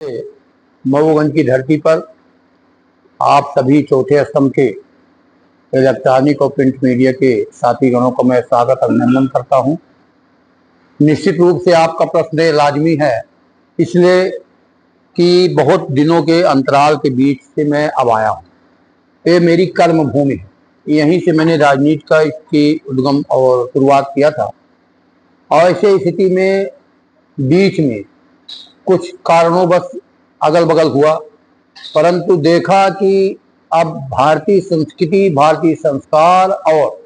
मऊगंज की धरती पर आप सभी चौथे स्तंभ के इलेक्ट्रॉनिक और प्रिंट मीडिया के साथी गणों को मैं स्वागत अभिनंदन करता हूं। निश्चित रूप से आपका प्रश्न लाजमी है, इसलिए कि बहुत दिनों के अंतराल के बीच से मैं अब आया हूं। ये मेरी कर्म भूमि है, यहीं से मैंने राजनीति का इसकी उद्गम और शुरुआत किया था। और ऐसे स्थिति में बीच में कुछ कारणों अगल बगल हुआ, परंतु देखा कि अब भारतीय संस्कृति, भारतीय संस्कार और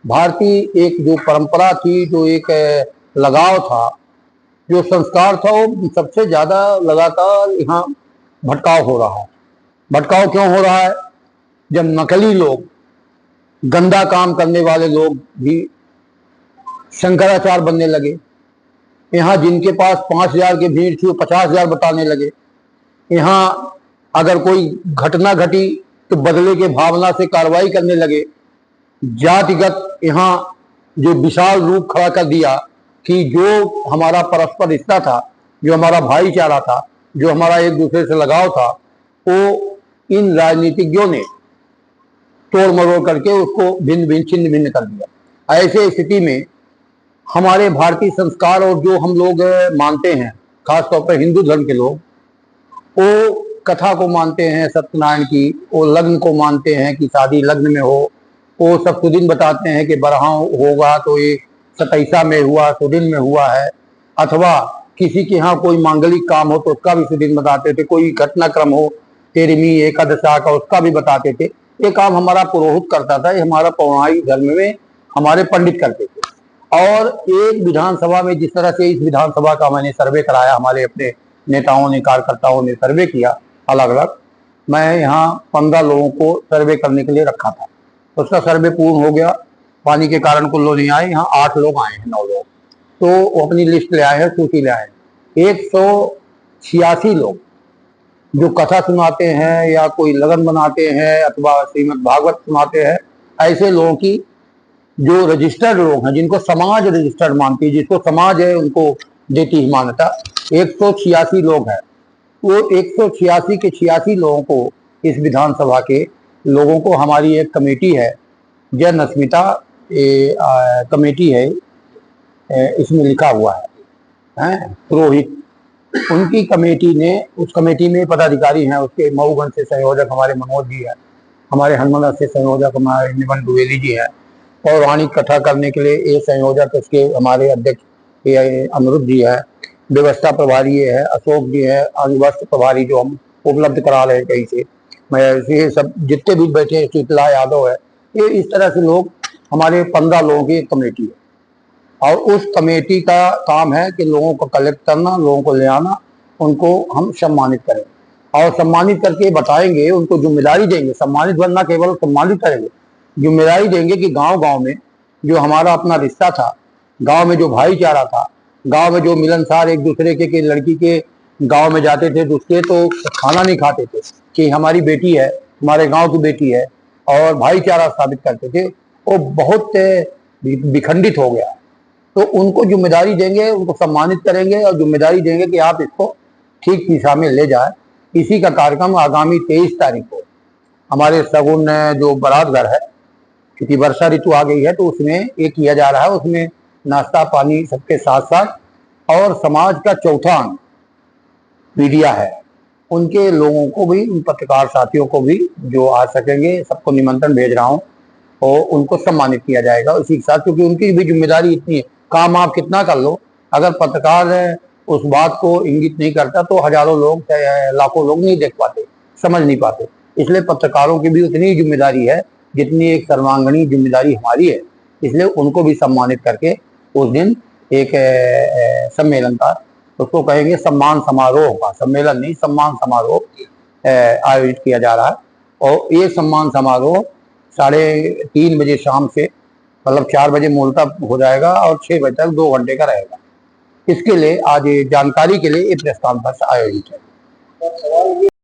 भारतीय एक जो परंपरा थी, जो एक लगाव था, जो संस्कार था, वो सबसे ज्यादा लगातार यहाँ भटकाव हो रहा है। भटकाव क्यों हो रहा है? जब नकली लोग, गंदा काम करने वाले लोग भी शंकराचार्य बनने लगे। यहाँ जिनके पास 5,000 की भीड़ थी वो 50,000 बताने लगे। यहाँ अगर कोई घटना घटी तो बदले के भावना से कार्रवाई करने लगे। जातिगत यहाँ जो विशाल रूप खड़ा कर दिया कि जो हमारा परस्पर रिश्ता था, जो हमारा भाईचारा था, जो हमारा एक दूसरे से लगाव था, वो इन राजनीतिज्ञों ने तोड़ मरोड़ करके उसको भिन्न भिन्न छिन्न भिन्न कर दिया। ऐसे स्थिति में हमारे भारतीय संस्कार और जो हम लोग मानते हैं, खासतौर पर हिंदू धर्म के लोग, वो कथा को मानते हैं, सत्यनारायण की, वो लग्न को मानते हैं कि शादी लग्न में हो, वो सब सुदिन बताते हैं कि बरहा होगा तो ये 27 में हुआ, सुदिन में हुआ है। अथवा किसी के यहाँ कोई मांगलिक काम हो तो उसका भी सुदिन बताते थे। कोई घटनाक्रम हो, 13वीं एकादशा का, उसका भी बताते थे। ये काम हमारा पुरोहित करता था, ये हमारा पौराणिक धर्म में हमारे पंडित करते थे। और एक विधानसभा में, जिस तरह से इस विधानसभा का मैंने सर्वे कराया, हमारे अपने नेताओं ने, कार्यकर्ताओं ने सर्वे किया अलग अलग। मैं यहाँ 15 लोगों को सर्वे करने के लिए रखा था, उसका सर्वे पूर्ण हो गया। पानी के कारण कुछ लोग नहीं आए, यहाँ 8 लोग आए हैं, 9 लोग तो वो अपनी लिस्ट ले आए हैं, सूची ले आए हैं। 186 लोग जो कथा सुनाते हैं या कोई लगन बनाते हैं अथवा श्रीमद् भागवत सुनाते हैं, ऐसे लोगों की जो रजिस्टर्ड लोग हैं, जिनको समाज रजिस्टर्ड मानती है, जिसको समाज है उनको देती है मान्यता, 186 लोग हैं। वो 186 के 86 लोगों को, इस विधानसभा के लोगों को, हमारी एक कमेटी है, जन अस्मिता कमेटी है, इसमें लिखा हुआ है पुरोहित, उनकी कमेटी ने, उस कमेटी में पदाधिकारी हैं, उसके मऊगंज से संयोजक हमारे मनोज जी है, हमारे हनुमान से संयोजक हमारे निबंध द्विवेदी जी है, पौराणिक कथा करने के लिए ये संयोजक उसके हमारे अध्यक्ष अमरुद जी है, व्यवस्था प्रभारी है अशोक जी है, वस्त्र प्रभारी जो हम उपलब्ध करा रहे हैं कहीं से, मैं ये सब जितने भी बैठे हैं, शीतला यादव है, ये इस तरह से लोग, हमारे 15 लोगों की एक कमेटी है। और उस कमेटी का काम है कि लोगों को कलेक्ट करना, लोगों को ले आना, उनको हम सम्मानित करें और सम्मानित करके बताएंगे, उनको जिम्मेदारी देंगे। सम्मानित बनना केवल सम्मानित करेंगे, जिम्मेदारी देंगे कि गांव गांव में जो हमारा अपना रिश्ता था, गांव में जो भाईचारा था, गांव में जो मिलनसार एक दूसरे के लड़की के गांव में जाते थे, दूसरे तो खाना नहीं खाते थे कि हमारी बेटी है, हमारे गांव की बेटी है, और भाईचारा स्थापित करते थे, वो बहुत विखंडित हो गया। तो उनको जिम्मेदारी देंगे, उनको सम्मानित करेंगे और जिम्मेदारी देंगे कि आप इसको ठीक दिशा में ले जाए। इसी का कार्यक्रम आगामी 23 तारीख को हमारे सगुन जो बारात घर है, क्योंकि वर्षा ऋतु आ गई है तो उसमें ये किया जा रहा है, उसमें नाश्ता पानी सबके साथ साथ, और समाज का चौथा अंग मीडिया है, उनके लोगों को भी, उन पत्रकार साथियों को भी जो आ सकेंगे, सबको निमंत्रण भेज रहा हूँ और उनको सम्मानित किया जाएगा उसी के साथ। क्योंकि उनकी भी जिम्मेदारी इतनी है, काम आप कितना कर लो, अगर पत्रकार उस बात को इंगित नहीं करता तो हजारों लोग, लाखों लोग नहीं देख पाते, समझ नहीं पाते। इसलिए पत्रकारों की भी उतनी ही जिम्मेदारी है जितनी एक सर्वांगीण जिम्मेदारी हमारी है। इसलिए उनको भी सम्मानित करके उस दिन एक सम्मेलन का, उसको कहेंगे सम्मान समारोह का, सम्मेलन नहीं, सम्मान समारोह आयोजित किया जा रहा है। और ये सम्मान समारोह 3:30 बजे शाम से, मतलब 4 बजे मूलतः हो जाएगा और 6 बजे तक 2 घंटे का रहेगा। इसके लिए आज जानकारी के लिए ये प्रेस कॉन्फ्रेंस आयोजित है।